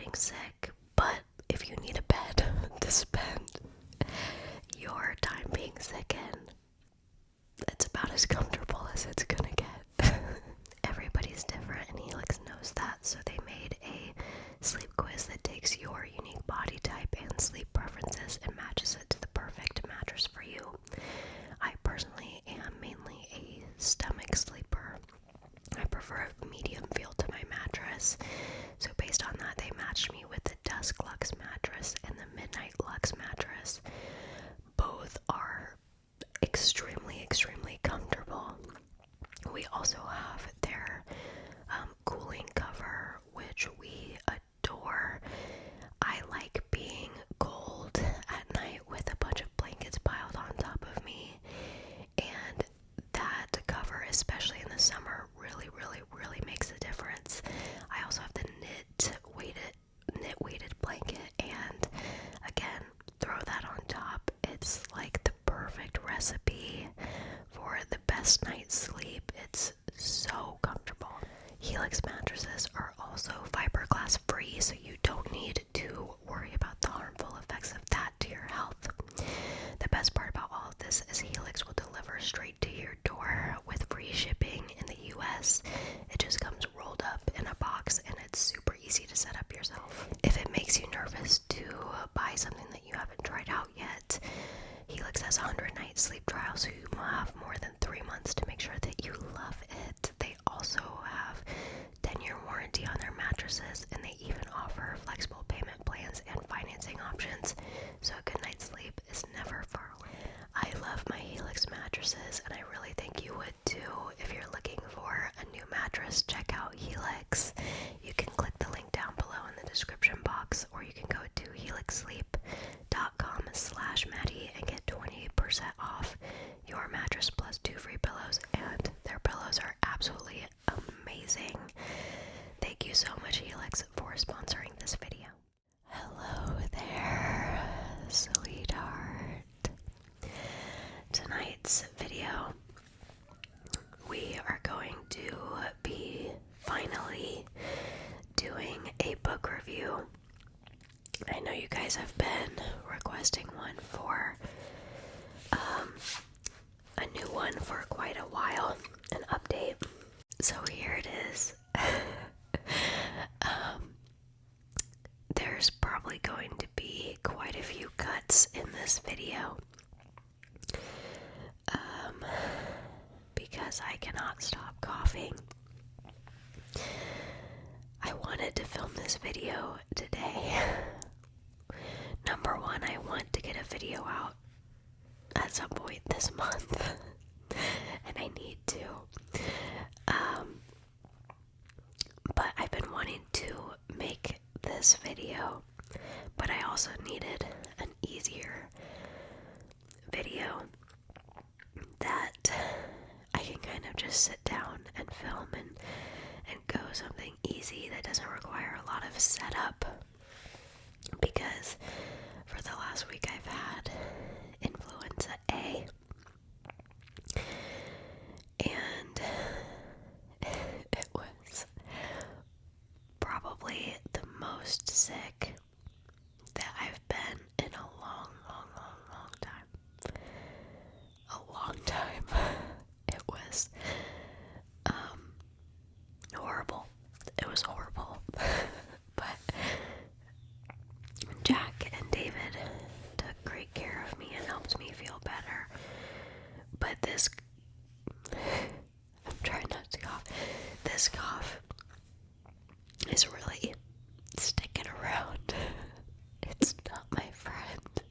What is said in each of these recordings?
being sick, but if you need a bed to spend your time being sick in, it's about as comfortable as it's gonna get. Everybody's different, and Helix knows that, so they made a sleep quiz that takes your unique body type and sleep preferences and matches it to the perfect mattress for you. I personally am mainly a stomach sleeper. I prefer a medium feel to my mattress, so based on that, they matched me with the Dusk Luxe mattress and the Midnight Luxe mattress. Both are extremely comfortable. We also have their cooling cover, which we adore. I like being cold at night with a bunch of blankets piled on top of me, and that cover, especially in the summer, really makes a difference. I also have the knit weighted blanket, and again, throw that on top. It's like the perfect recipe for the best night's sleep. It's so comfortable. Helix mattresses are also fiberglass free, so you don't need to worry about the harmful effects of that to your health. The best part about all of this is Helix will deliver straight to your door with free shipping in the US. It just comes rolled up in a box, and it's super easy to set up yourself. If it makes you nervous to buy something that you haven't tried out yet, Helix has a 100-night sleep trial, so you will have more than 3 months to make sure that you love it. They also have 10-year warranty on their mattresses, and they even offer flexible payment plans and financing options, so a good night's sleep is never far away. I love my Helix mattresses, and I really think you would too. If you're looking for a new mattress, check out Helix. You can click the link down below in the description box, or you can go to helixsleep.com/Madi and get 20% off your mattress plus 2 free pillows, and their pillows are absolutely amazing. Thank you so much, Helix, for sponsoring this video. Hello there, sweetheart. Tonight's video, we are going to be finally doing a book review. I know you guys have been requesting one for a new one for quite a while, an update. So here it is. There's probably going to be quite a few cuts in this video, because I cannot stop coughing. I wanted to film this video today. Number one, I want to get a video out at some point this month, and I need to. But I've been wanting to make this video, but I also needed an easier video that I can kind of just sit down and film and go something easy that doesn't require a lot of setup, because for the last week I've had influenza A, and it was probably the most sick that I've been in a long time. A long time. It was horrible. It was horrible. But Jack and David took great care of me and helped me feel better. But this, I'm trying not to cough. This cough is really sticking around. It's not my friend.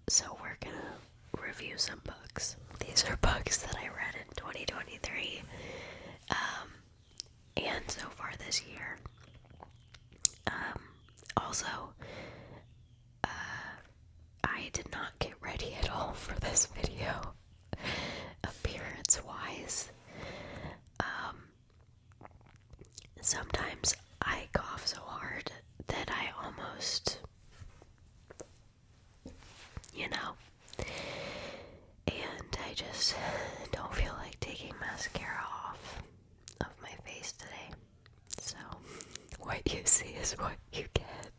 So we're gonna review some books. These are books that I read in 2023, and so far this year. Also, I did not get ready at all for this video, appearance-wise. Sometimes I cough so hard that I almost, and I just don't feel like taking mascara off of my face today. So, what you see is what you get.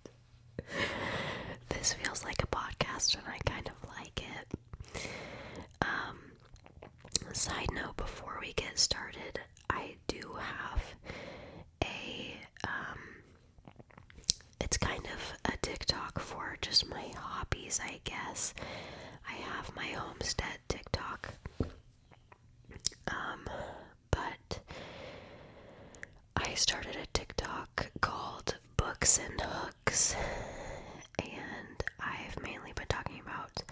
This feels like a podcast and I kind of like it. Side note, before we get started, I do have it's kind of a TikTok for just my hobbies, I guess. I have my homestead TikTok. But I started a TikTok called Books and Hooks, and I've mainly been talking about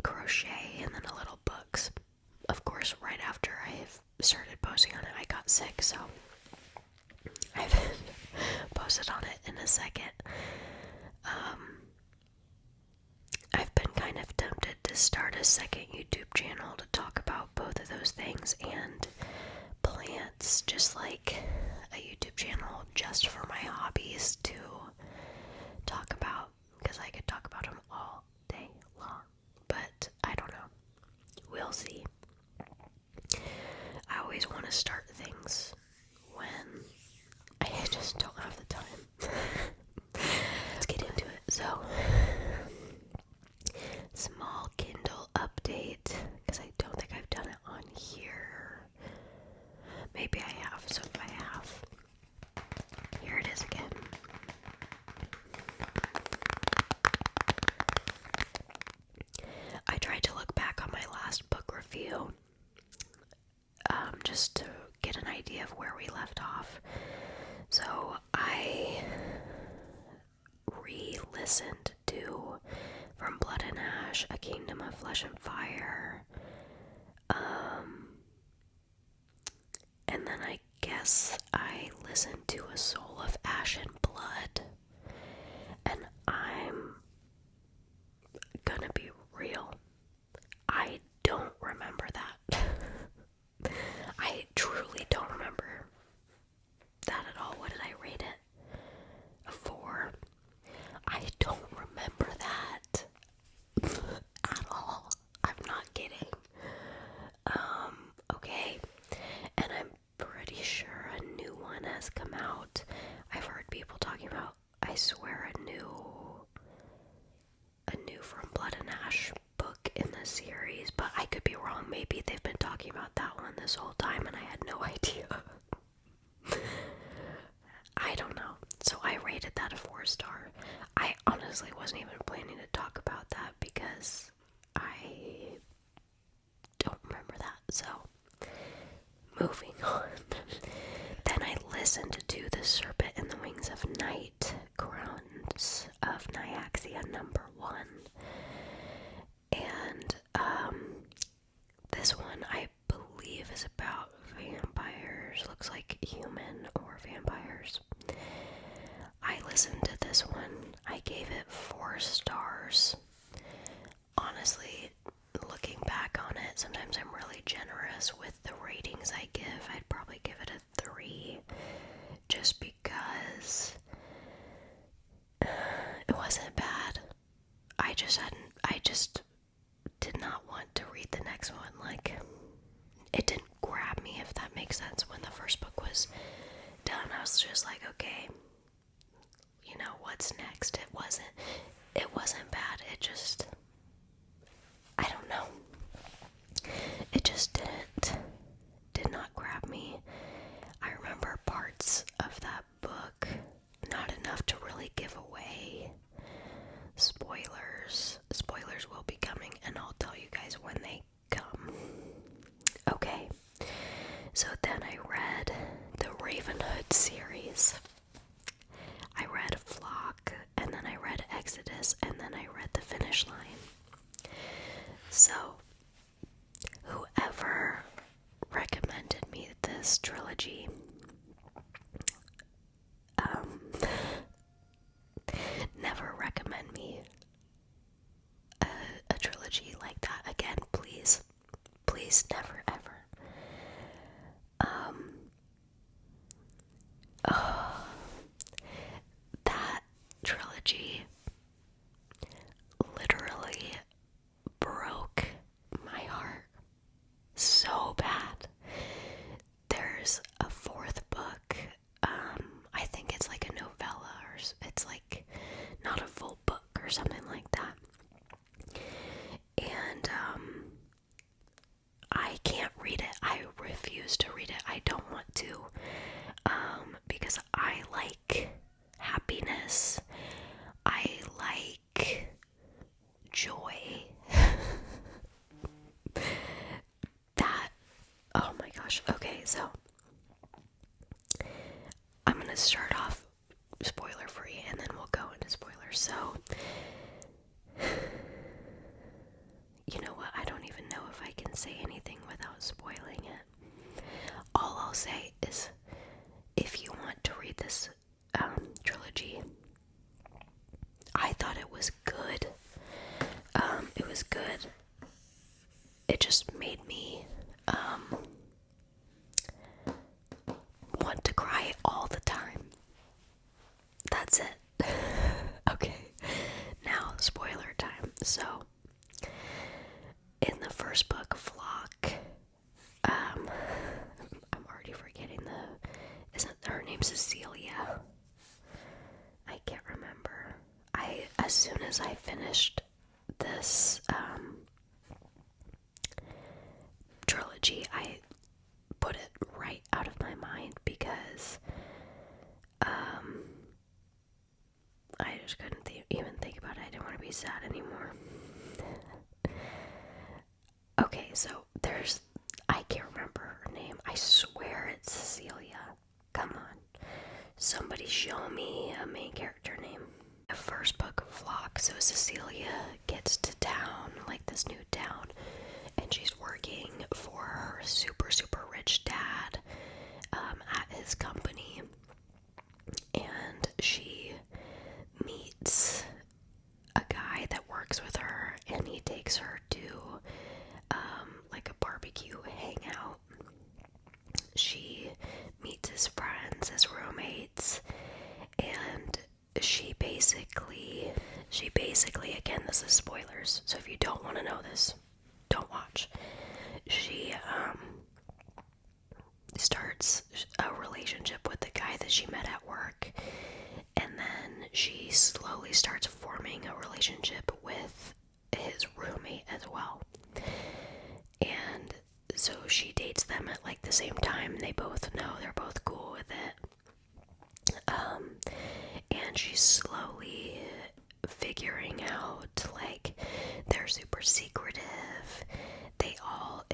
crochet and then a little books. Of course, right after I've started posting on it, I got sick, so I haven't posted on it in a second. I've been kind of tempted to start a second YouTube channel to talk about both of those things and plants, just like a YouTube channel just for my hobbies to talk about, because I could talk about them all day long, but I don't know. We'll see. I always want to start things when I just don't have the time. Let's get into it. So, small Kindle update, because I don't think I've done it on here. Maybe I have, so if I have, here it is again. I tried to look back on my last book review, just to get an idea of where we left off. So I re-listened to From Blood and Ash, A Kingdom of Flesh and Fire, and then I guess I listened to A Soul of Ash and Blood, and I'm gonna be real, I don't remember that. I truly don't remember that at all. What did I rate it? A 4. I don't remember that at all. I'm not kidding. Okay. And I'm pretty sure a new one has come out. I've heard people talking about, I swear, a new From Blood and Ash book in the series, but I could be wrong. Maybe they've been talking about that one this whole time and I had no idea. I don't know. So I rated that a 4-star. I honestly wasn't even planning to talk about that because I don't remember that. So, moving on. Then I listened to The Serpent and the Wings of Night, Crowns of Nyaxia #1. And this one I believe is about vampires. Looks like human or vampires. I listened to this one. I gave it 4 stars. Honestly, looking back on it, sometimes I'm really generous with the ratings I give. I'd probably give it a 3, just because it wasn't bad. I just did not want to read the next one. Like, it didn't grab me, if that makes sense. When the first book was done, I was just like, okay, you know, what's next? It wasn't bad. It just, I don't know. It just did not grab me. I remember parts of that book, not enough to really give away. Spoilers will be coming, and I'll tell you guys when they come. Okay, so then I read the Ravenhood series. I read Flock, and then I read Exodus, and then I read The Finish Line. So, whoever recommended me this trilogy, never recommend me a trilogy like that again, please. Please, never, ever. That trilogy literally broke my heart so bad. refuse to read it. I don't want to, because I like happiness. I like joy. That, oh my gosh. Okay, so I'm gonna start off spoiler free and then we'll go into spoilers. So, you know what? I don't even know if I can say anything without spoiling it. All I'll say is, if you want to read this trilogy, I thought it was good. It was good. It just made me want to cry all the time. That's it. Okay, now spoiler time. So, in the first book, Flock, I'm already forgetting isn't her name Cecilia? I can't remember. As soon as I finished this trilogy, I put it right out of my mind because I just couldn't even think about it. I didn't want to be sad anymore. Okay, so I can't remember her name. I swear it's Cecilia. Come on. Somebody show me a main character name. The first book of Flock, so Cecilia gets to town, like this new town, and she's working for her super, super rich dad at his company. And she meets a guy that works with her, and he takes her to like a barbecue hangout. She meets his friends, his roommates, and she basically, again, this is spoilers, so if you don't want to know this, don't watch. She starts a relationship with the guy that she met at work, and then she slowly starts forming a relationship with his roommate as well. And so she dates them at like the same time. They both know, they're both cool with it. And she's slowly figuring out, like, they're super secretive. They all,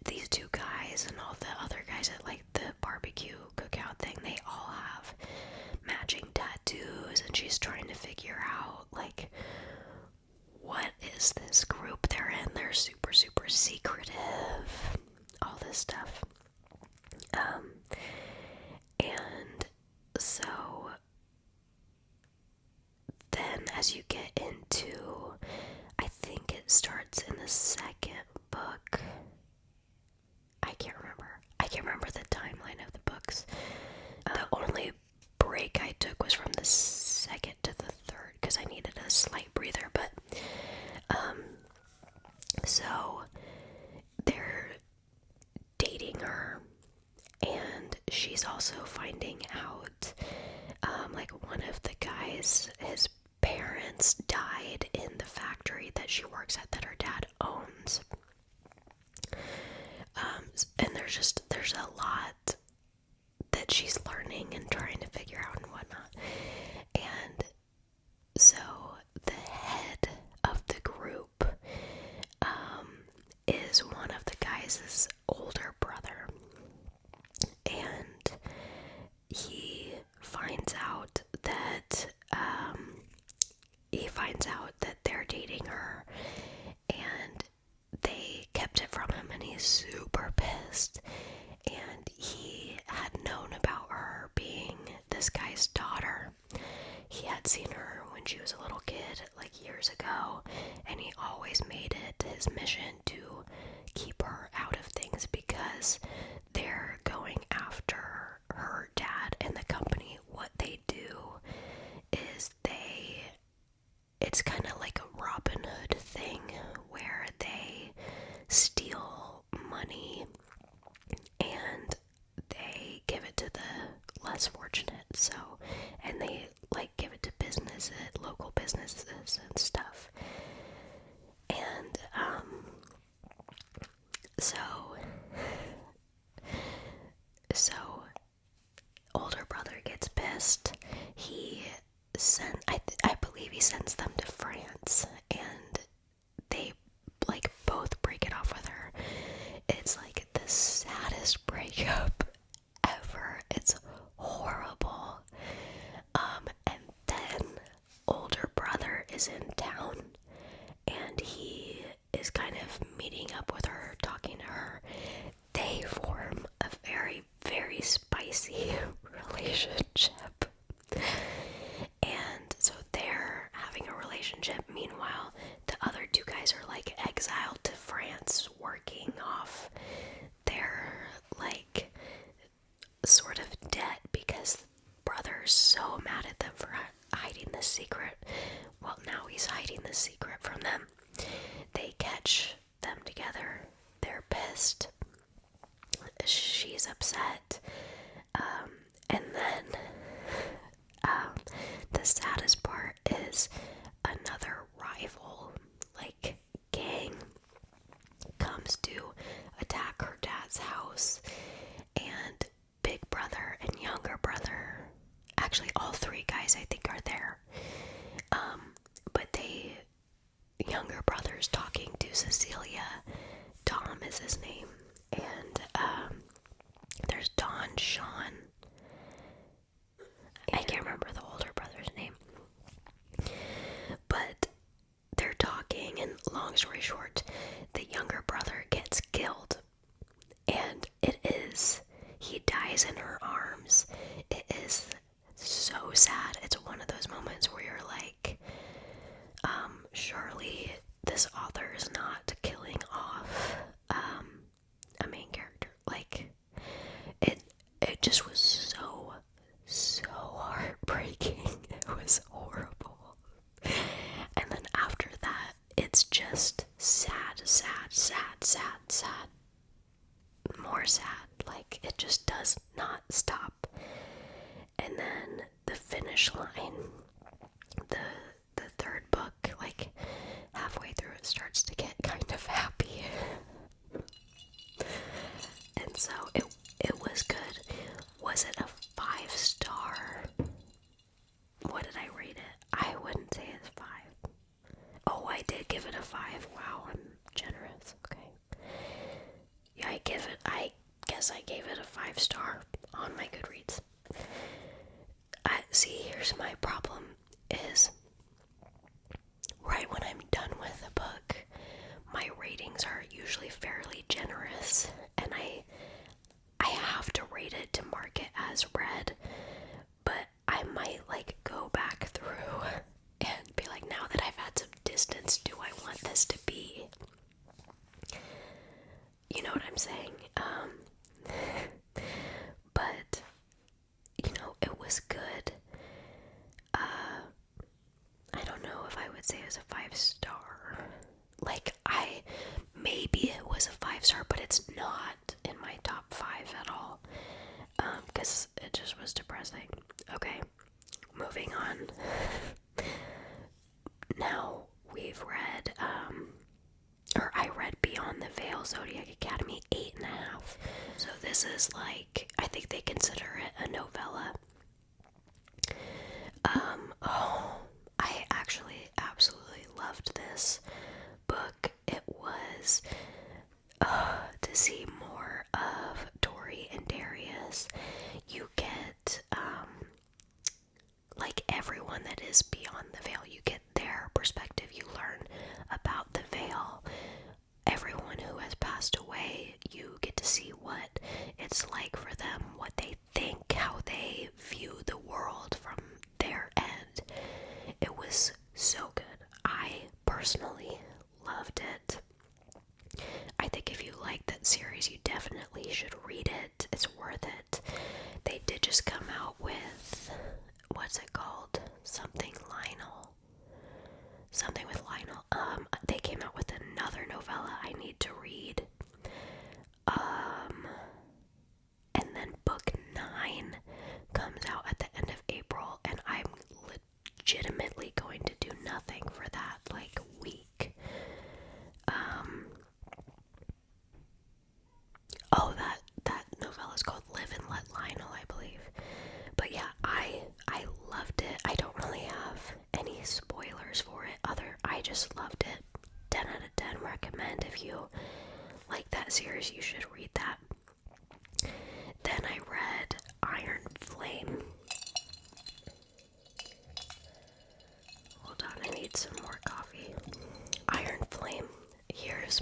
these two guys and all the other guys at like the barbecue cookout thing, they all have matching tattoos, and she's trying to figure out, like, what is this group they're in? They're super, super secretive. All this stuff. And so then as you get into, I think it starts in the second book. I can't remember the timeline of the books. The only break I took was from the second to the third because I needed a slight breather, but so they're dating her, and she's also finding out like one of the guys, his parents died in the factory that she works at that her dad owns. And there's a lot that she's learning and trying to figure out and whatnot. And so the head of the group is one of the guys' older brother. And he finds out that they're dating her, and they kept it from him, and he's super pissed. And he had known about her being this guy's daughter. He had seen her when she was a little kid, like years ago, and he always made it his mission to keep her out of things because they're going after her dad and the company. What they do is it's kind of like a Robin Hood thing where they steal money and they give it to the less fortunate, and they like give it to local businesses and stuff. And so working off their, like, sort of debt because brother's so mad at them for hiding this secret. Well, now he's hiding this secret from them. They catch them together. They're pissed. She's upset. And then the saddest part is another rival, like, gang comes to attack her dad's house, and big brother and younger brother, actually all three guys I think are there, but younger brother's talking to Cecilia. Dom is his name, and there's Don, Sean, I can't remember the older brother's name, but they're talking, and long story short, the younger brother gets killed, and he dies in her arms. It is so sad. It's one of those moments where you're like, surely this author is not killing off a main character. Like, it just was so heartbreaking. It was horrible. And then after that, it's just sad. More sad. Like, it just does not stop. And then the finish line, the third book, like, halfway through it starts to get kind of happy. And so it was good. Was it a 5-star? What did I rate it? I wouldn't say it's 5. Oh, I did give it a 5. Wow, I'm generous. Okay. Yeah, I guess I gave it a 5-star on my Goodreads. See, here's my problem, is right when I'm done with a book, my ratings are usually fairly generous, and I have to rate it to mark it as read, but I might, like, go back through and be like, now that I've had some distance, do I want this to be, you know what I'm saying? But, you know, it was good. I don't know if I would say it was a 5-star. Like, maybe it was a 5-star, but it's not in my top 5 at all. Because it just was depressing. Okay, moving on. Now, we've read, I read Beyond the Veil, Zodiac Academy 8.5. So this is, like, I think they consider it a novella. I actually absolutely loved this book. It was, to see more of Tori and Darius. You get, like, everyone that is beyond the veil. You get their perspective. You learn about the veil. Everyone who has passed away, you get to see what it's like for them, what they think, how they view the world from their end. It was so good. I personally loved it. I think if you like that series, you definitely should read it. It's worth it. They did just come out with, what's it called? Something with Lionel. They came out with another novella I need to read. And then book 9 comes out at the end of April, and I'm legitimately going to do nothing for that, like, week. Oh, that novella is called Live and Let Lionel, I believe. But yeah, I loved it. I don't really have any spoilers for it. I just loved it. 10 out of 10 recommend. If you like that series, you should read that. Then I read Iron Flame. Hold on, I need some more coffee. Iron Flame. Here's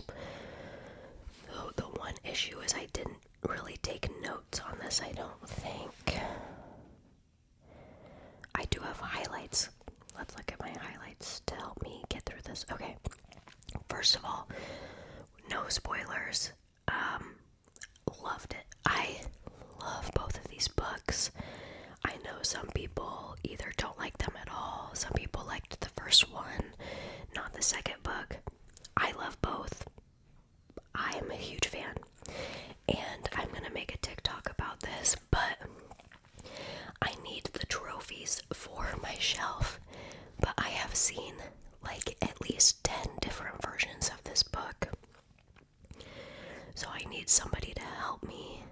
the one issue is I didn't really take notes on this, I don't think. I do have highlights. Let's look at my highlights to help me get through this. Okay. First of all, No spoilers. Loved it. I love both of these books. I know some people either don't like them at all. Some people liked the first one, not the second book. I love both. I'm a huge fan. And I'm gonna make a TikTok about this, but I need the trophies for my shelf. But I have seen like at least 10 different versions of this book. So I need somebody to help me.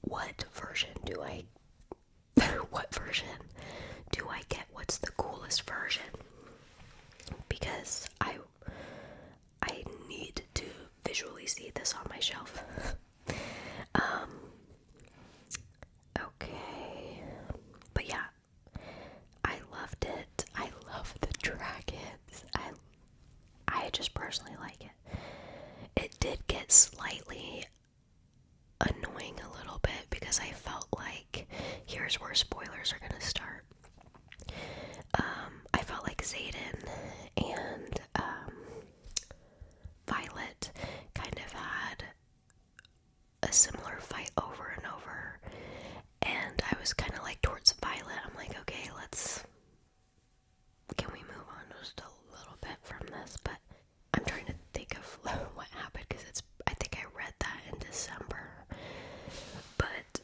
What version do I get? What's the coolest version? Because I need to visually see this on my shelf. Okay. But yeah, I loved it. I love the dragons. I just personally like it. It did get slightly annoying a little bit because I felt like, here's where spoilers are gonna start. I felt like Xaden and Violet kind of had a similar fight over and over, and I was kind of like towards Violet. I'm like, okay, can we move on just a little bit from this? But I'm trying to think of what happened because I think I read that in December. But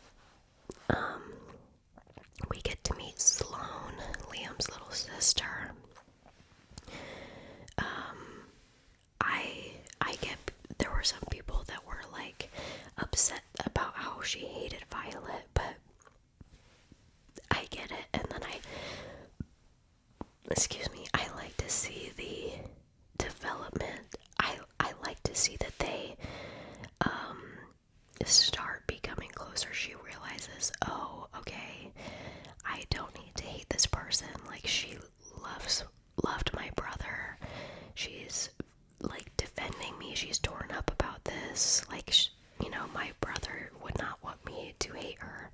we get to meet Sloane, Liam's little sister. There were some people that were like upset about how she hated Violet, but I get it. And then I like to see the development. I like to see that they start becoming closer. She realizes, oh, okay, I don't need to hate this person. Like, she loved my brother. She's like defending me. She's torn up about this. Like, my brother would not want me to hate her.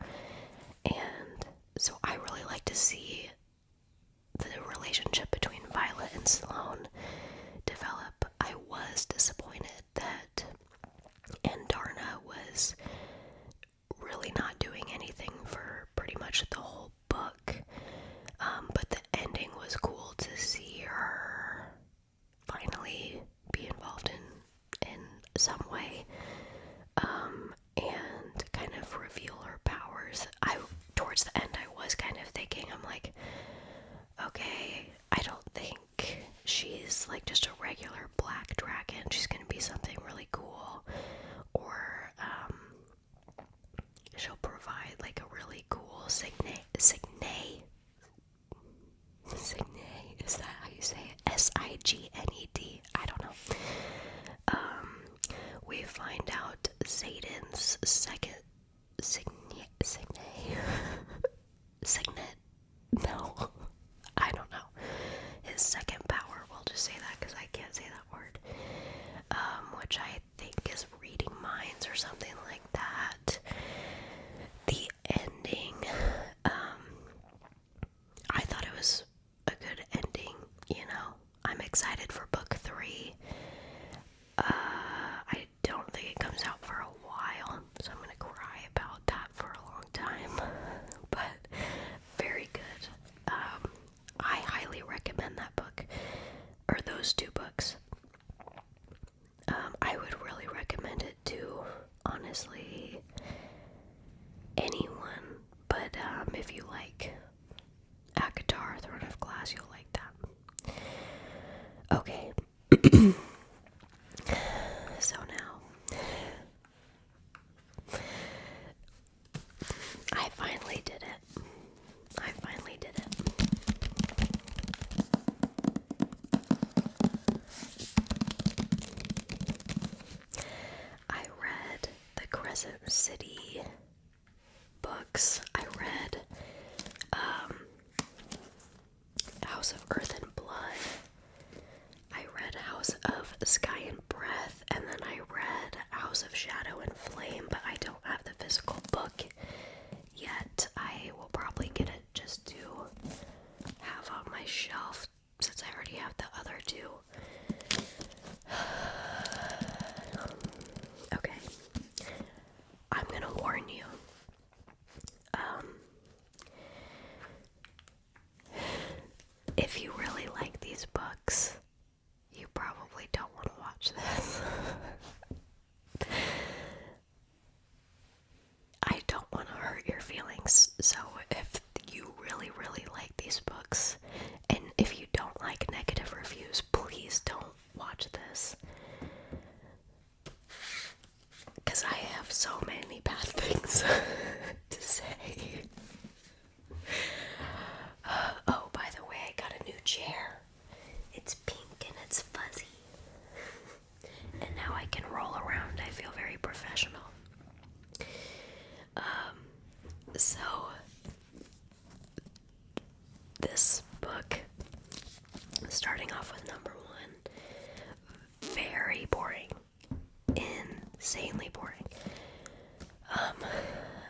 And so I really like to see the relationship between Violet and Sloane develop. I was disappointed that Andarna was really not doing anything for pretty much the whole book. But the ending was cool to see her finally be involved in some way, and kind of reveal her powers. Towards the end, I was kind of thinking, I'm like, okay, I don't think she's like just a regular black dragon. She's gonna be something really cool, or she'll provide like a really cool signe. Is that how you say it? Signed. I don't know. We find out Xaden's second signet. No, I don't know. His second power. We'll just say that because I can't say that word. Which I think is reading minds or something like that. The ending. I thought it was a good ending. I'm excited for book 3. I don't think it comes out for a while, so I'm gonna cry about that for a long time. But very good. I highly recommend that book, or those 2 books. I would really recommend it to, honestly, anyone. But if you like Akatar, Throne of Glass, you'll like that. Okay. So now, I finally did it. I read the Crescent City books. I read House of Earth and Blood. I read House of Sky and Breath, and then I read House of Shadow and Flame, but I don't have the physical book yet. I will probably get it just to have on my shelf since I already have the other 2. feelings. So if you really, really like these books, and if you don't like negative reviews, please don't watch this. Because I have so many bad things to say. Oh, by the way, I got a new chair. It's pink and it's fuzzy. And now I can roll around. I feel very professional. So, this book, starting off with number 1, very boring. Insanely boring.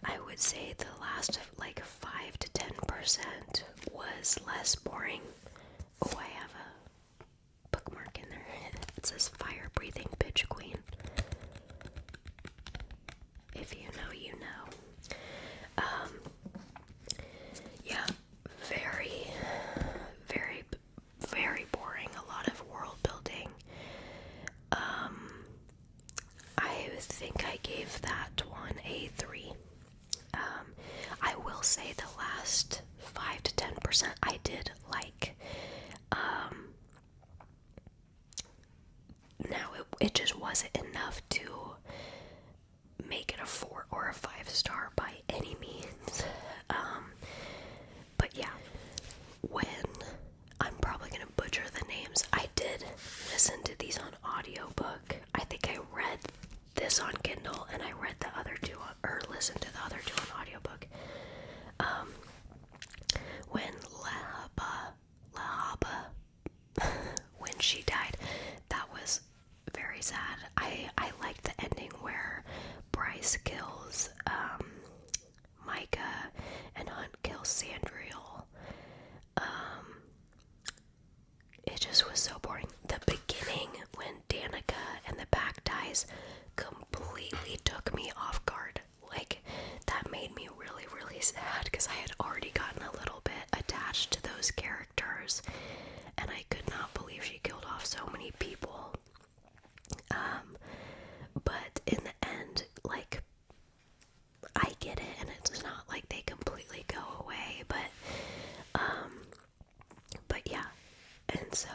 I would say the last like 5 to 10% was less boring. Oh, I have a bookmark in there. It says fire breathing bitch queen. If you know, you know. Yeah, very, very, very boring. A lot of world building. I think I gave that one a 3. I will say the last 5 to 10% I did like. Now it just wasn't enough to make it a 4 or a 5 star by any means. But yeah, when I'm probably gonna butcher the names, I did listen to these on audiobook. I think I read this on Kindle and I read the other two, or listened to the other two on audiobook. When Lahaba, when she died, that was very sad. I liked the ending where Bryce kills Micah and Hunt kills Sandriel. It just was so boring. The beginning, when Danica and the pack dies, completely took me off guard. Like, that made me really, really sad because I had already gotten a little bit attached to those characters, and I could not believe she killed off so many people. But in the end, like, I get it, and it's not like they completely go away, but yeah. And so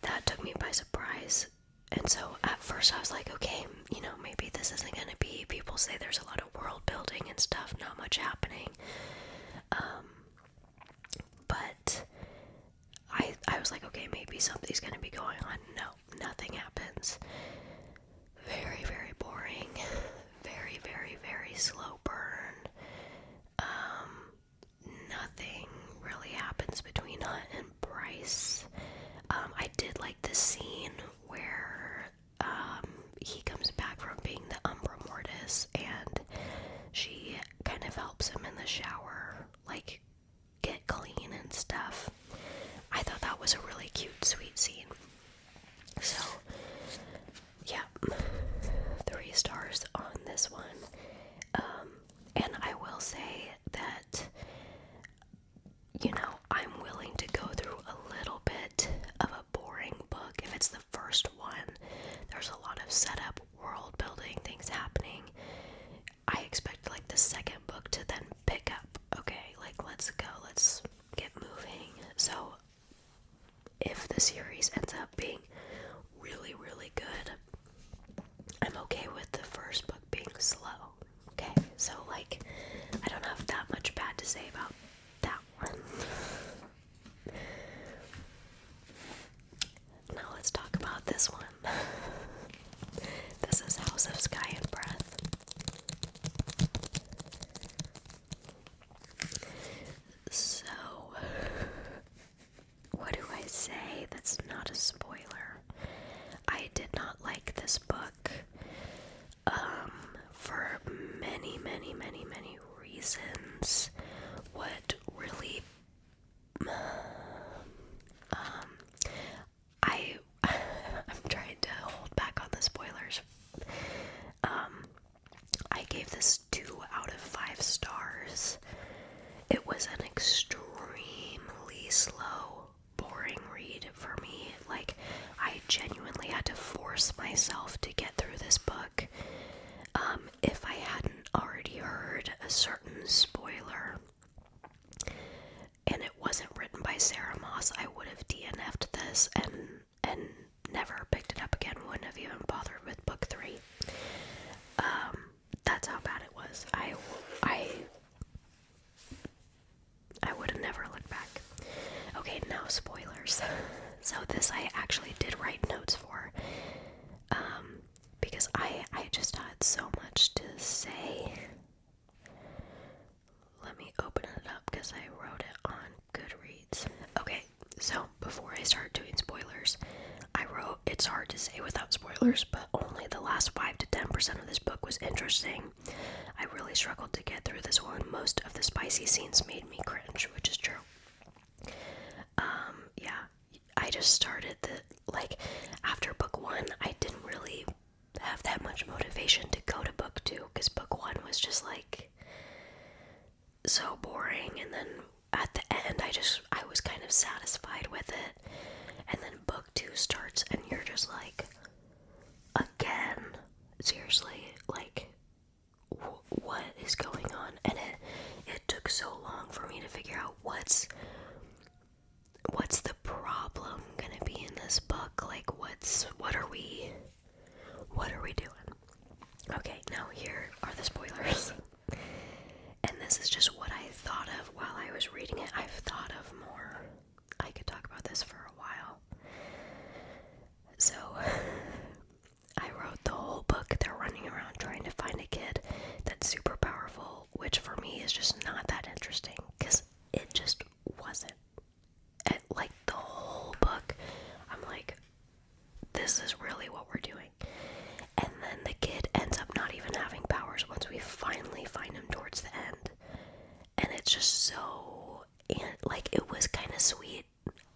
that took me by surprise. And so at first I was like, okay, you know, maybe this isn't gonna be, people say there's a lot of world building and stuff, not much happening. But I was like, okay, maybe something's gonna be going on. No, nothing happens. Very, very boring. Very, very, very slow burn. Nothing really happens between Hunt and Bryce. I did like the scene where he comes back from being the Umbra Mortis and she kind of helps him in the shower, like, get clean and stuff. I thought that was a really cute, sweet scene. So, yeah, 3 stars on this one. And I will say that, you know, I'm willing to go through a little bit of a boring book. If it's the first one, there's a lot of setup, world building, things happening. I expect, like, the second book to then pick up. Okay, like, let's go, let's get moving. So, if the series ends up being really, really good, I'm okay with the first book being slow. Okay, so, like, I don't have that much bad to say about that one. Now let's talk about this one. This is House of Sky and Breath. So, what do I say that's not a spoiler? I did not like this book for many, many, many, many reasons. What really I'm trying to hold back on the spoilers. I gave this 2 out of 5 stars. It was an extremely slow, boring read for me. Like, I genuinely had to force myself to get through this book. If I hadn't already heard a certain spoiler by Sarah Moss, I would have DNF'd this and never picked it up again, wouldn't have even bothered with book 3. That's how bad it was. I would have never looked back. Okay, now spoilers. So this I actually did write notes for, because I just had so much to say. Let me open it up because I wrote it on Goodreads. Okay, so before I start doing spoilers, I wrote, it's hard to say without spoilers, but only the last 5 to 10% of this book was interesting. I really struggled to get through this one. Most of the spicy scenes made me cringe, which is true. Yeah, I just started after book 1, I didn't really have that much motivation to go to book 2, because book 1 was just so boring, and then at the end I was kind of satisfied with it, and then book 2 starts and you're just again, seriously, what is going on? And it took so long for me to figure out what's the problem gonna be in this book. What are we doing? Okay, now here are the spoilers. And this is just what I thought of while I was reading it. I've thought of more. I could talk about this for a while. So, I wrote the whole book. They're running around trying to find a kid that's super powerful, which for me is just not that interesting, because it just wasn't. The whole book, I'm like, this is really what we're doing. And then the kid ends up not even having powers once we finally find him towards the end. And it's just so, it was kind of sweet,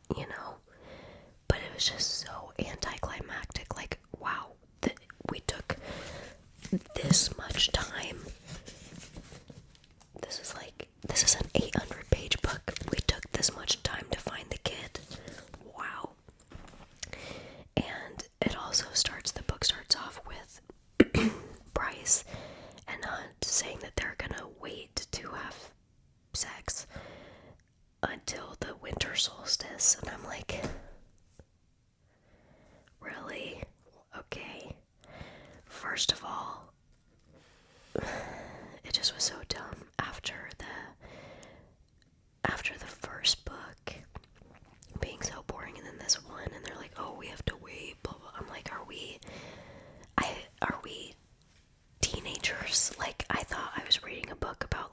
but it was just so anticlimactic. Wow, we took this much time. This is an 800-page book. We took this much time to find the kid. Wow. And the book starts off with Bryce and Hunt saying that they're gonna wait to have sex until the winter solstice, and I'm like, really? Okay. First of all, it just was so dumb after the first book being so boring, and then this one, and they're like, oh, we have to wait, blah blah. I'm like, are we teenagers? I thought I was reading a book about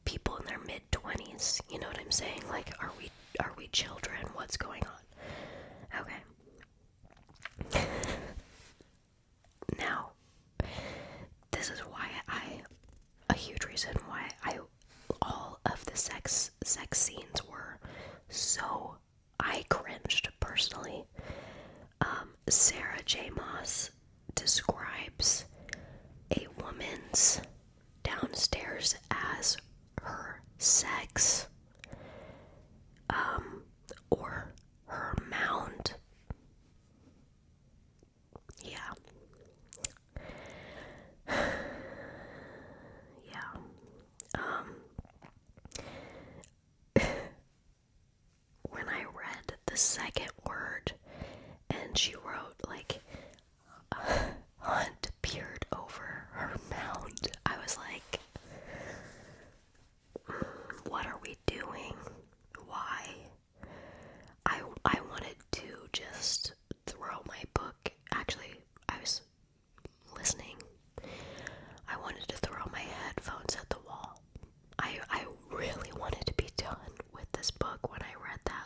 people in their mid-20s, you know what I'm saying? Are we children? What's going on? Okay. Now, this is why a huge reason why all of the sex scenes were so, I cringed personally. Sarah J. Maas describes a woman's downstairs as her sex, or her mound. Yeah. When I read the second word and she wrote Hunt peered over her mound, I was like, what are we doing? Why? I wanted to just throw my book. Actually, I was listening. I wanted to throw my headphones at the wall. I really wanted to be done with this book when I read that.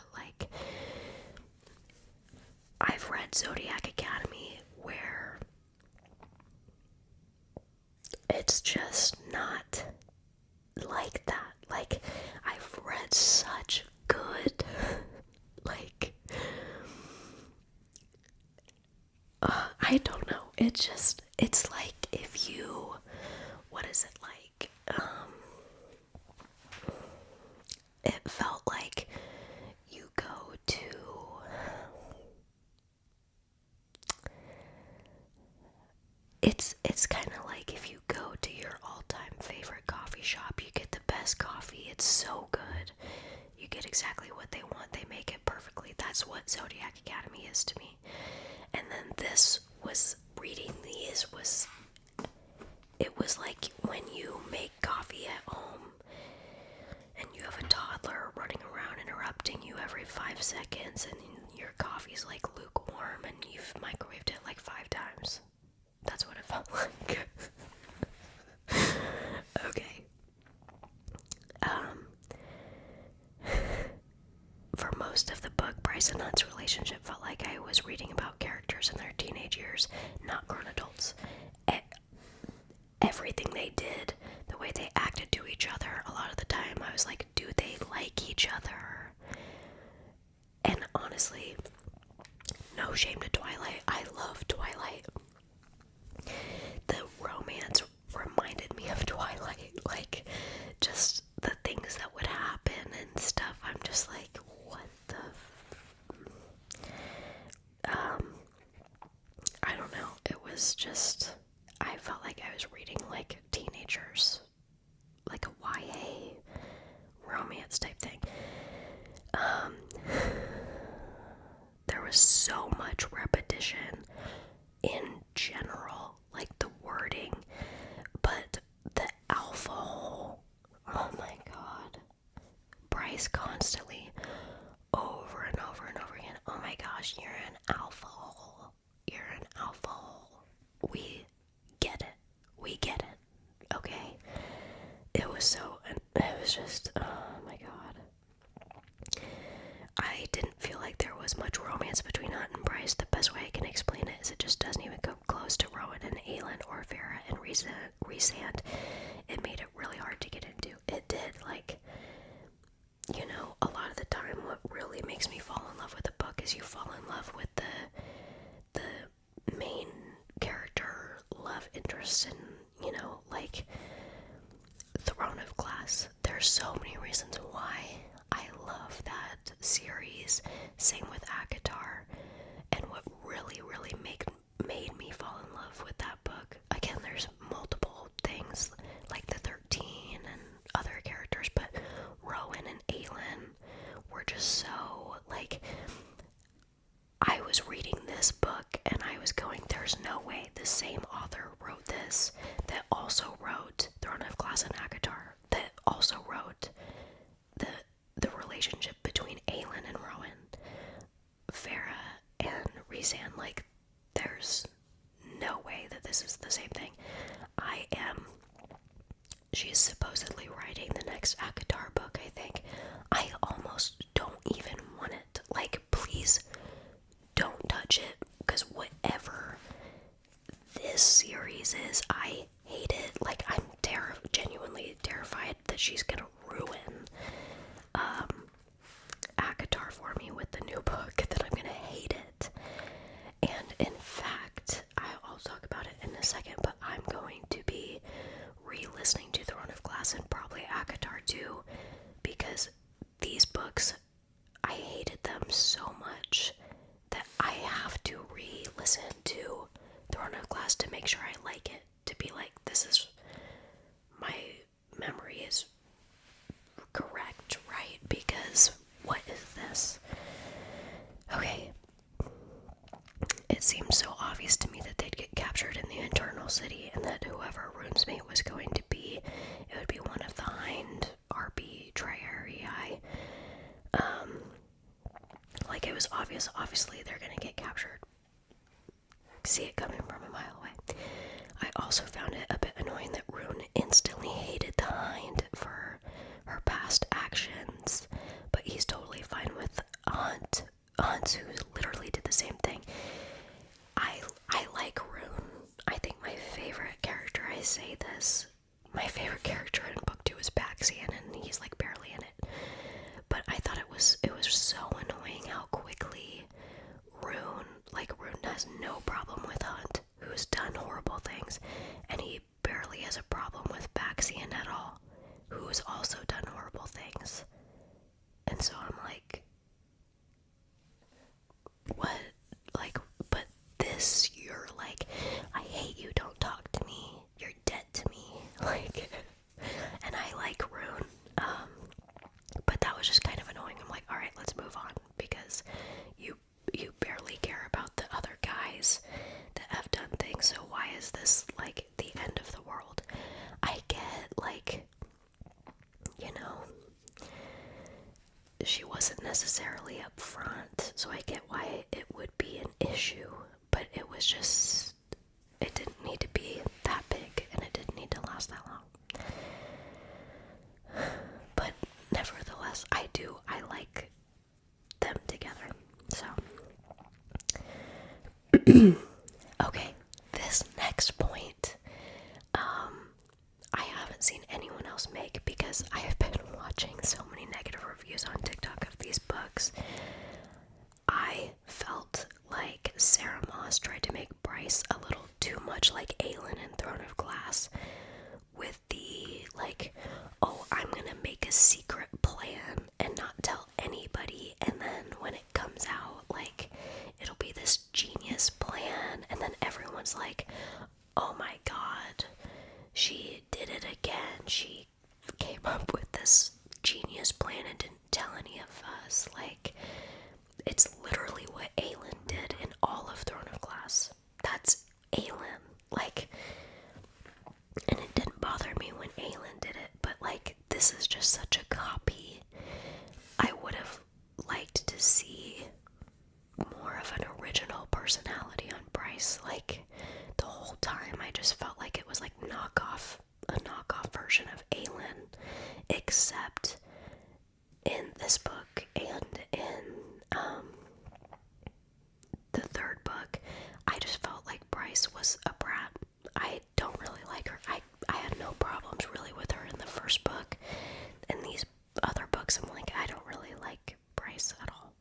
I've read Zodiac Academy where it's just not like that. I've read such good, I don't know. It's like if you, what is it like? It felt like you go to, it's kind of like if you go to your all-time favorite coffee shop, you get the best best coffee. It's so good. You get exactly what they want. They make it perfectly. That's what Zodiac Academy is to me. And then this was, reading these was, it was like when you make coffee at home and you have a toddler running around interrupting you every 5 seconds, and your coffee's like lukewarm and you've microwaved it like 5 times. That's what it felt like. Okay. For most of the book, Bryce and Hunt's relationship felt like I was reading about characters in their teenage years, not grown adults. Everything they did, the way they acted to each other, a lot of the time I was like, do they like each other? And honestly, no shame to Twilight. I love Twilight. The romance reminded me of Twilight. Like, just the things that would happen and stuff. I'm just like, what the I don't know. It was just, I felt like I was reading like teenagers, like a YA romance type thing. There was so much repetition in general, like the wording, but the alpha hole, oh my god. Bryce constantly, over and over and over again, oh my gosh, you're an alpha hole. You're an alpha hole. We get it. We get it. Okay? It was just, oh my god. I didn't feel like there was much romance between Hunt and Bryce. The best way I can explain it is it just doesn't even come close to Rowan and Aelin or Farah and Rhysand. It made it really hard to get into. It did, like, you know, a lot of the time what really makes me fall in love with a book is you fall in love with the main character love interest, and, you know, like Throne of Glass. There's so many reasons why I love that series. Same with ACOTAR. And what really, really made me fall in love with that book, again, there's multiple things, like the 13 and other characters, but Rowan and Aelin were just so, like, I was reading this book and I was going, there's no way the same author wrote this, that also wrote Throne of Glass and ACOTAR, that also wrote the relationship between Aelin and Rowan, Farah and Rhysand. Like, there's no way that this is the same thing. She's supposedly writing the next ACOTAR book, I think. I almost don't even want it. Like, please don't touch it, because whatever this series is, I hate it. Like, I'm genuinely terrified that she's gonna ruin ACOTAR for me with the new book, that I'm gonna hate it. And in fact, I'll talk about it in a second, but I'm going to be re-listening to Throne of Glass and probably ACOTAR too, because these books, I hated them so much that I have to re-listen to Throne of Glass to make sure I like it, to be like, this is, my memory is correct, right? Because what is this? Okay. It seemed so obvious to me that they'd get captured in the Eternal City, and that whoever Rune's mate was going to be, it would be one of the Hind RB Triarii. Like, it was obvious, obviously they're gonna get captured. See it coming from a mile away. I also found it a bit annoying that Rune instantly hated the Hind for her past actions, but he's totally fine with Hunt, who literally did the same thing. I like Rune. I think my favorite character, I say this, my favorite character in book 2 is Baxian, and he's like barely in it. But I thought it was so annoying how quickly Rune has no problem with Hunt, who's done horrible things, and he barely has a problem with Baxian at all, who's also done horrible things. And so I'm like, what? Like, but this, you're like, I hate you, don't talk to me, you're dead to me. Like, and I like Rune. it didn't need to be that big, and it didn't need to last that long. But nevertheless, I like them together. So, okay, this next point, I haven't seen anyone else make because I have been watching so many negative reviews on TikTok of these books. I felt like Sarah Moss tried to make Bryce a little too much like Aelin in Throne of Glass, with the, like, oh, I'm gonna make a secret plan and not tell anybody, and then when it comes out, like, it'll be this genius plan, and then everyone's like, oh my god, she did it again, she came up with this genius plan and didn't tell any of us. Like, it's literally what Aelin did in all of Throne of Glass. That's Aelin. Like, and it didn't bother me when Aelin did it, but like, this is just such a copy. I would have liked to see more of an original personality on Bryce. Like, the whole time I just felt like it was like a knockoff version of Aelin, except in this book and in the third book, I just felt like Bryce was a brat. I don't really like her. I had no problems really with her in the first book. In these other books, I'm like, I don't really like Bryce at all.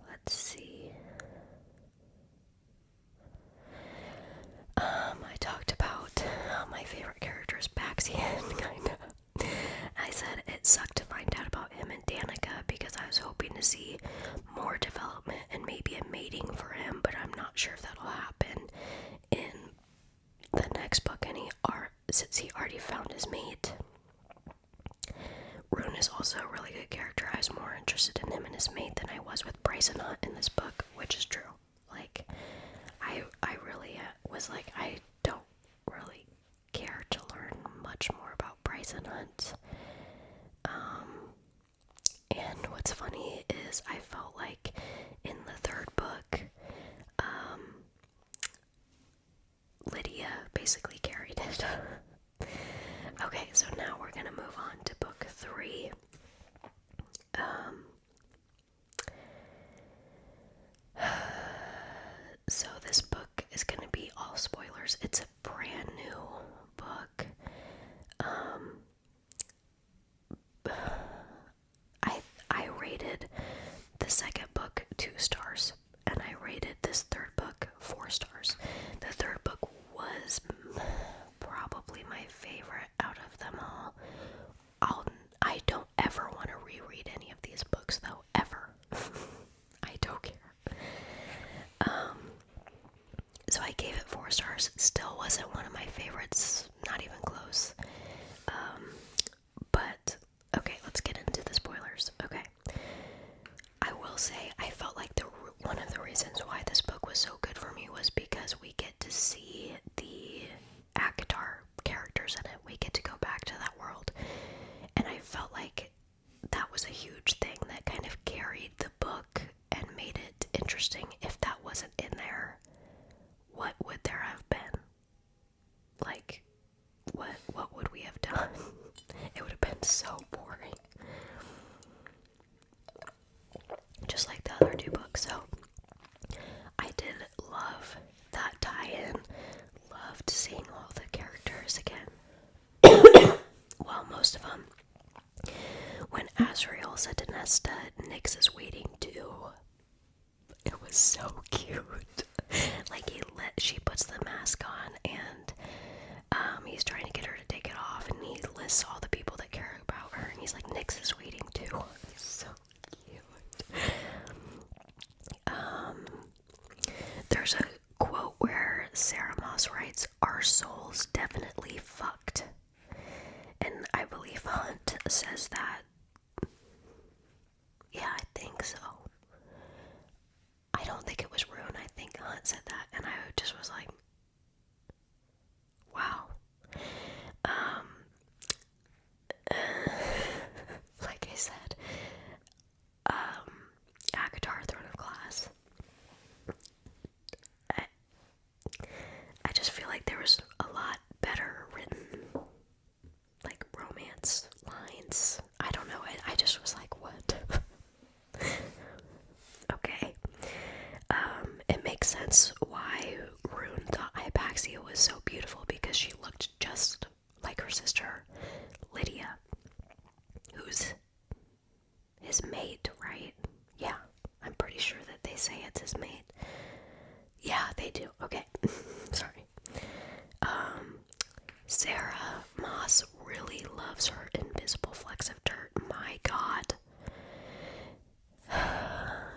Let's see. I talked about my favorite character is Baxian, kinda. I said it sucked to find out about him and Danica because I was hoping to see more development and maybe a mating for him, but I'm not sure if that'll happen in the next book, since he already found his mate. Rune is also a really good character. I was more interested in him and his mate than I was with Bryce and Hunt in this book, which is true. Like, I really was like, I don't really care to learn much more about Bryce and Hunt. And what's funny is I felt like in the third book, Lydia basically carried it. Okay, so now we're gonna move on to book 3. So this book is gonna be all spoilers. It's a brand new book. I rated the second book 2 stars, and I rated this third book 4 stars. The third book was probably my favorite out of them all. I don't ever want to reread any of these books, though, ever. I don't care. So I gave it 4 stars. Still wasn't one of my favorites, not even close. But okay, let's get into the spoilers. Okay, I will say I felt like one of the reasons why this book was so good for me was because we get to see the Akatar characters in it. We get to go back to that world, and I felt like that was a huge thing that kind of carried the book and made it interesting. If that wasn't in there, what would there have been? Like, what would we have done? It would have been so boring. Just like the other 2 books. So I did love that tie-in. Loved seeing all the characters again. Well, most of them. When Azrael said to Nesta, Nyx is waiting too. It was so cute. Like, she puts the mask on, and he's trying to get her to take it off, and he lists all the people that care about her, and he's like, Nyx is waiting too. It's so cute. There's a quote where Sarah Moss writes, "Our souls definitely fucked." And I believe Hunt says that. Yeah, I think so. I don't think it was Rune. I think Hunt said that, and I just was like, wow. Like I said, his mate, right? Yeah, I'm pretty sure that they say it's his mate. Yeah, they do. Okay. Sorry. Sarah Moss really loves her invisible flecks of dirt. My God.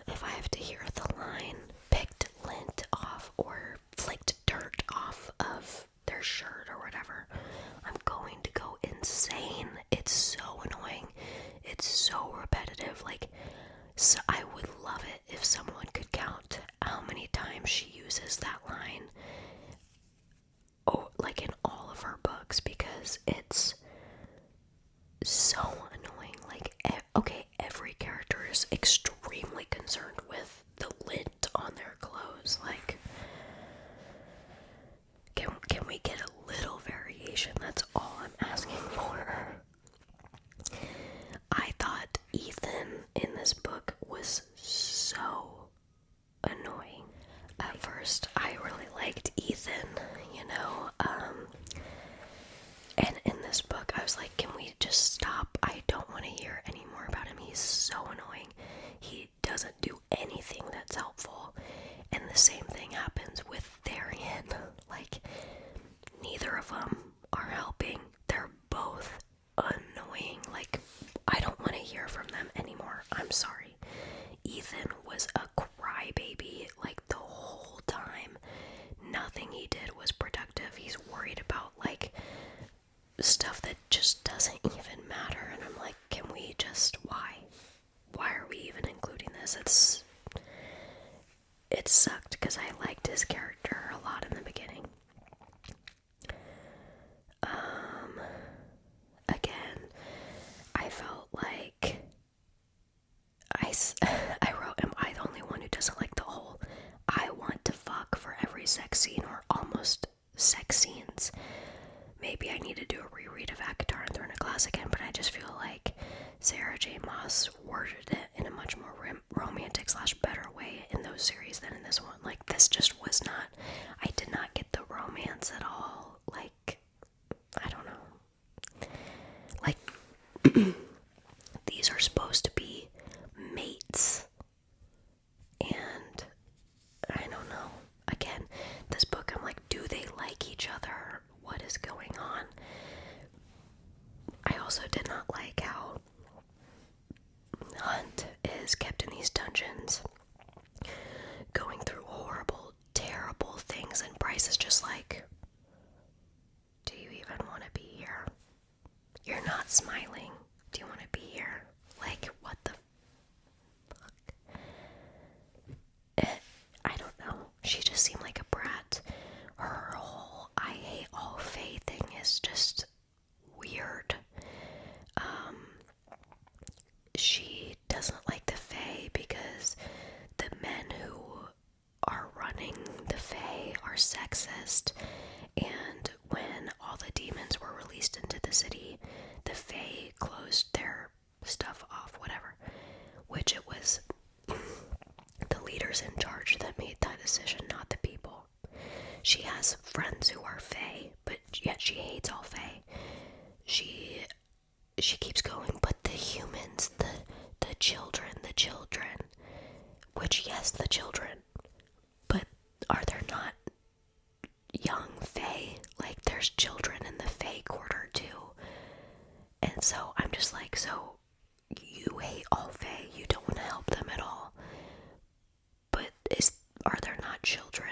If I have to hear the line, picked lint off or flicked dirt off of their shirt or whatever, I'm going to go insane. It's so annoying. It's so repetitive. Like, so I would love it if someone could count how many times she uses that line. Oh, like in all of her books, because it's so annoying. Like, okay, every character is extremely concerned with the lint on their clothes. Like, can we get a little variation? That's all I'm asking for. I thought Ethan in this book was so annoying. At first, I really liked Ethan, you know, and in this book, I was like, can we just stop? I don't want to hear any more about him. He's so annoying. He doesn't do anything that's helpful. And the same thing happens with Tharian. Like, neither of them are helping. They're both annoying. Like, I don't want to hear from them anymore. I'm sorry. Ethan was a crybaby, like, the whole time. Nothing he did was productive. He's worried about, like, stuff that just doesn't even matter. And I'm like, can we just, why are we even including this? It sucked because I liked his character a lot in the beginning. Again, I felt like I wrote, am I the only one who doesn't like the whole I want to fuck for every sex scene or almost sex scenes? Maybe I need to do a reread of Akatar and Throne of Glass again, but I just feel like Sarah J. Maas worded it in a much more romantic / better way in those series than in this one. Like, this just was not, I did not get the romance at all. Like, I don't know. Like, these are supposed to be mates, and I don't know. Again, this book, I'm like, do they like each other? What is going on? I also did not like how Hunt is kept in these dungeons, going through horrible, terrible things, and Bryce is just like, do you even want to be here? You're not smiling. Do you want to be here? Like, what the fuck? I don't know. She just seemed like a brat. Her whole I hate all Fae thing is just weird. She doesn't like the Fae because the men who are running the Fae are sexist, and when all the demons were released into the city, the Fae closed their stuff off, whatever, which it was the leaders in charge that made that decision, not the people. She has friends who are Fae, but yet she hates all Fae. She keeps going, but the humans, the children, which, yes, the children, but are there not young Fae? Like, there's children in the Fae quarter too. And so I'm just like, so you hate all Fae, you don't want to help them at all, but are there not children?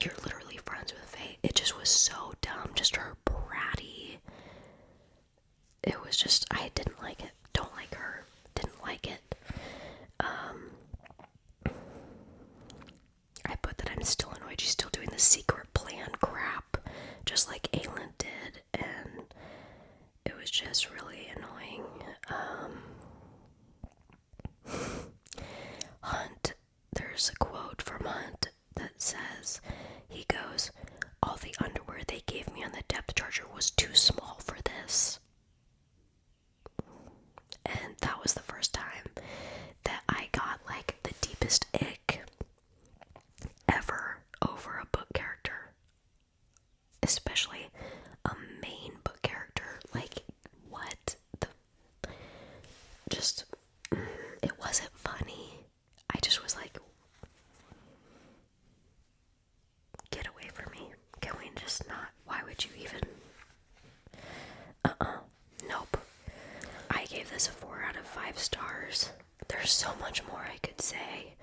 You're literally friends with Fae. It just was so dumb, just her bratty. It was just, I didn't like it. Don't like her. Didn't like it. I put that I'm still annoyed. She's still doing the secret plan crap, just like Aelin did, and it was just really annoying. Hunt, there's a quote from Hunt that says, he goes, all the underwear they gave me on the depth charger was too small for this. And that was the first time that I got, like, the deepest ick ever over a book character. Especially a main book character. Like, what the... Just... this a 4 out of 5 stars. There's so much more I could say.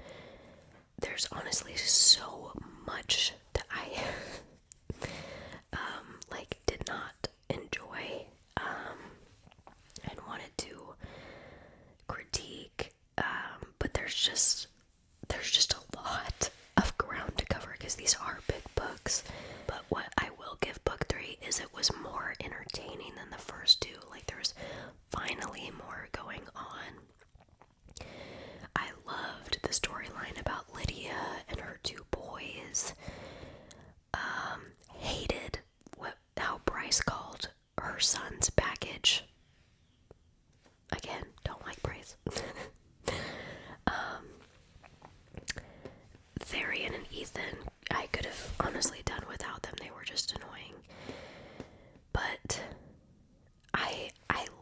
There's honestly so much that I did not enjoy and wanted to critique, but there's just a lot of ground to cover because these are big books. But what I will give book 3 is it was more entertaining than the first 2. Like, there's finally more going on. I loved the storyline about Lydia and her 2 boys. Hated how Bryce called her son's baggage. Again, don't like Bryce. Therian and Ethan, I could have honestly done without them. They were just annoying. But I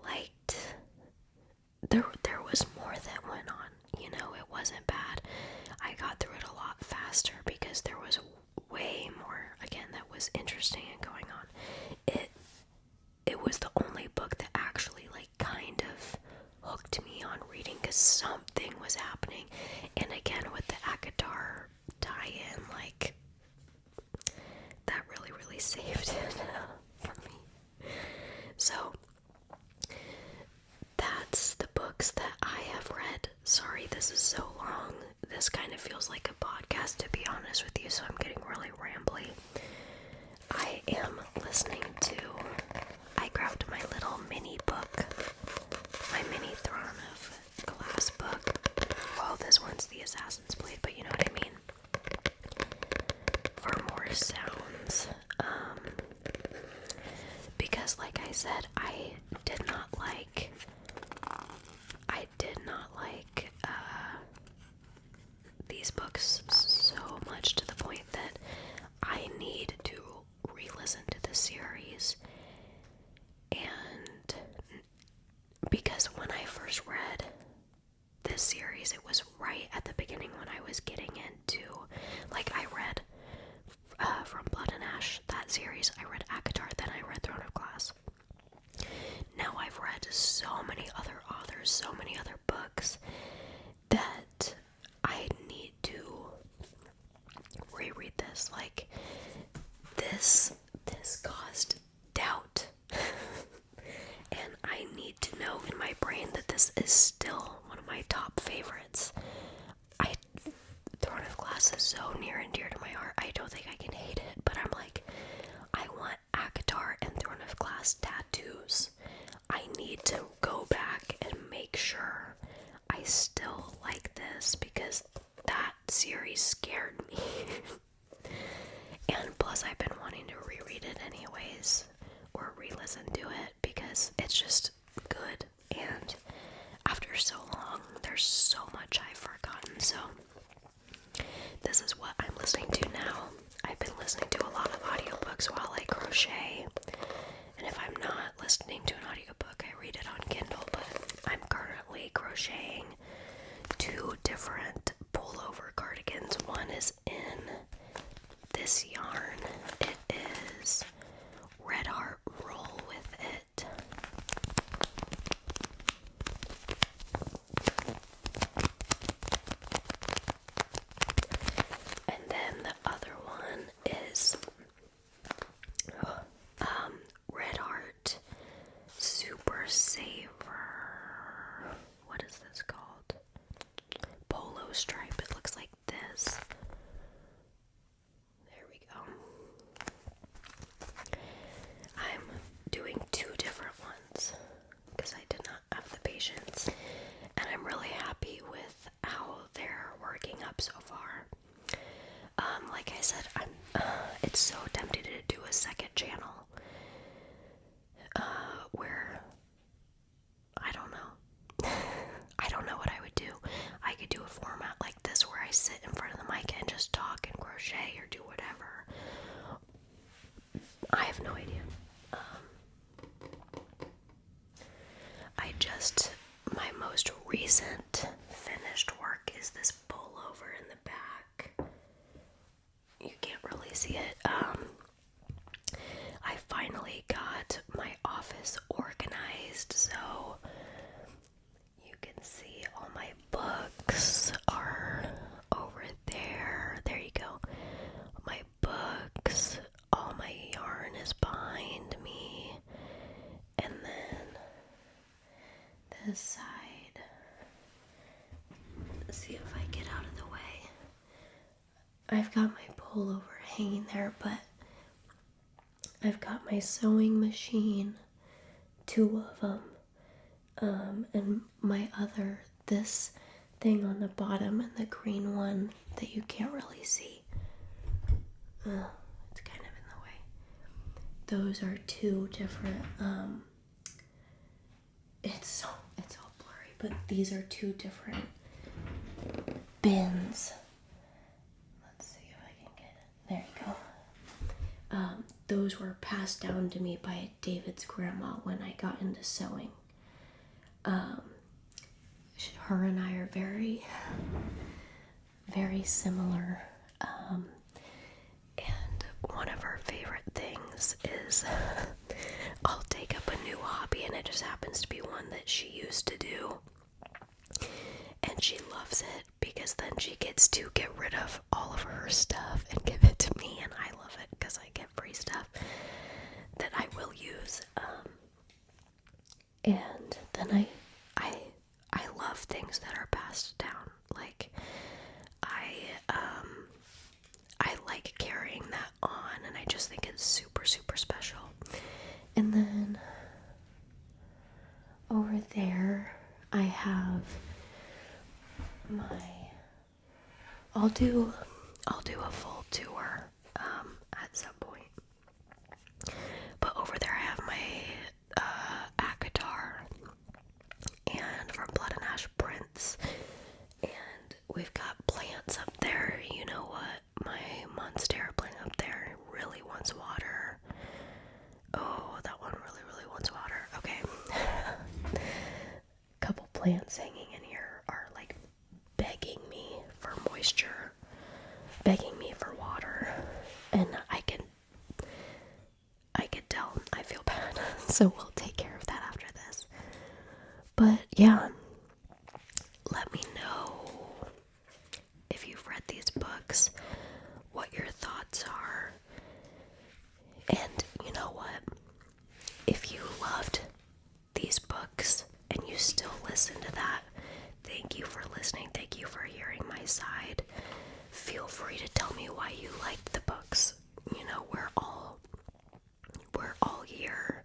liked, there was more that went on, you know. It wasn't bad. I got through it a lot faster because there was way more, again, that was interesting and going on. It was the only book that actually, like, kind of hooked me on reading because something was happening. And again, with the Akatar tie-in, like, that really, really saved it for me. So, that's the books that I have read. Sorry, this is so long. This kind of feels like a podcast, to be honest with you, so I'm getting really rambly. I am listening to, I grabbed my little mini book, my mini Throne of Glass book. Well, this one's the Assassin's Blade, but you know what I mean. For more sounds. Because like I said, I did not like these books so much to the point that I need to re-listen to the series. And because when I first read this series, it was right at the beginning when I was getting into, like, I read from Blood and Ash, that series, I read Akatar, then I read Throne of Glass. Now I've read so many other authors, so many other books, that I need to reread this. Like, this caused doubt. And I need to know in my brain that this is still one of my top favorites. Throne of Glass is so near and dear to my heart. I don't think I can hate it, but I'm like, I want Akatar and Throne of Glass tattoos. I need to go back and make sure I still like this because that series scared me. And plus, I've been wanting to reread it anyways, or re-listen to it, because it's just good. And after so long, there's so much I've forgotten. So this is what I'm listening to now. I've been listening to a lot of audiobooks while I crochet. And if I'm not listening to an audiobook, I read it on Kindle. But I'm currently crocheting 2 different pullover cardigans. One is in this yarn. It is Red Heart Roll with It. And then the other one is Red Heart Super Saver. What is this called? Polo stripe. It looks like this. There we go. I'm doing 2 different ones because I did not have the patience, and I'm really happy with how they're working up so far. Like I said, it's so tempting to do a second channel where I don't know. I don't know what I would do. I could do a format like this where I sit in front of the mic and just talk and crochet or do whatever. I have no idea. My most recent finished work is this pullover in the back. You can't really see it. I finally got my office organized, so Let's see if I get out of the way. I've got my pullover hanging there, but I've got my sewing machine, 2 of them, and my other, this thing on the bottom and the green one that you can't really see. It's kind of in the way. Those are 2 different, it's all blurry, but these are 2 different bins. Let's see if I can get it. There you go. Those were passed down to me by David's grandma when I got into sewing. Her and I are very, very similar. And one of her favorite things is I'll take up a new hobby, and it just happens to be one that she used to do. And she loves it because then she gets to get rid of all of her stuff and give it to me, and I love it because I get free stuff that I will use. And then I love things that are passed down. Like I like carrying that on, and I just think it's super, super special. And then over there I have I'll do a full tour at some point. But over there I have my guitar and from Blood and Ash Prince, and we've got plants up there. You know what? My monstera plant up there really wants water. Oh, that one really, really wants water. Okay. Couple plants hanging in here are like begging me for moisture, begging me for water, and I can tell I feel bad, so we'll take care of that after this. But yeah, let me know if you've read these books, what your thoughts are, and you know what? If you loved these books and you still listen to that, thank you for listening. Thank you for hearing my side. Feel free to tell me why you liked the books. You know, we're all here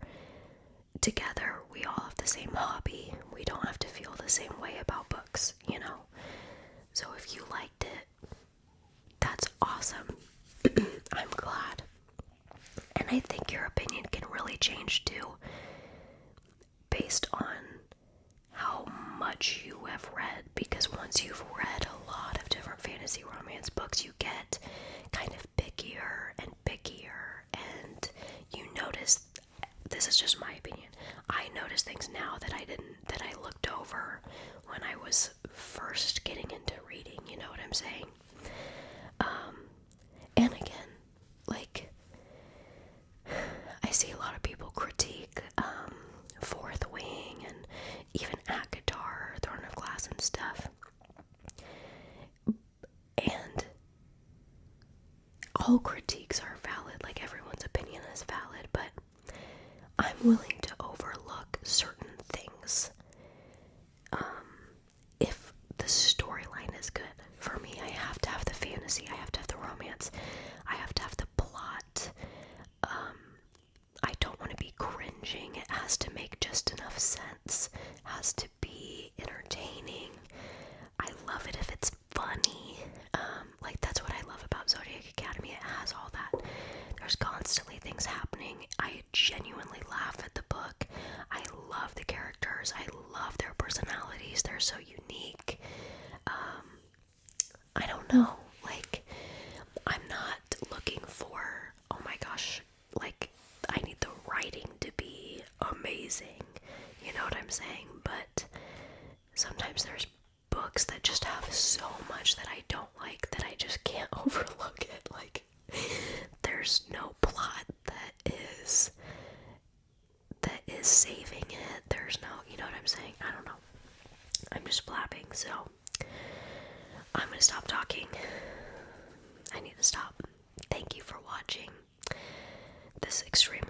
together. We all have the same hobby. We don't have to feel the same way about books, you know? So if you liked it, that's awesome. I'm glad. And I think your opinion can really change too, based on how much you have read, because once you've read a lot of different fantasy romance books, you get kind of pickier and pickier, and you notice, this is just my opinion, I notice things now that I looked over when I was first getting into reading, you know what I'm saying? And again, like, I see a lot of people critique Fourth Wing and even ACOTAR, Throne of Glass and stuff. And all critiques are valid, like everyone's opinion is valid, but I'm willing to overlook certain things if the storyline is good. For me, I have to have the fantasy, I have to have the romance, I have to have the plot. I don't want to be cringing. It has to make just enough sense. It has to be entertaining. I love it if it's funny. Like, that's what I love about Zodiac Academy. It has all that. There's constantly things happening. I genuinely laugh at the book. I love the characters. I love their personalities. They're so unique. I don't know. Like, I'm not looking for, oh my gosh, like, I need the writing to be amazing. You know what I'm saying? But sometimes there's books that just have so much that I don't like that I just can't overlook it. Like, there's no plot that is saving it. There's no, you know what I'm saying? I don't know. I'm just blabbing, so I'm gonna stop talking. I need to stop. Thank you for watching this extremely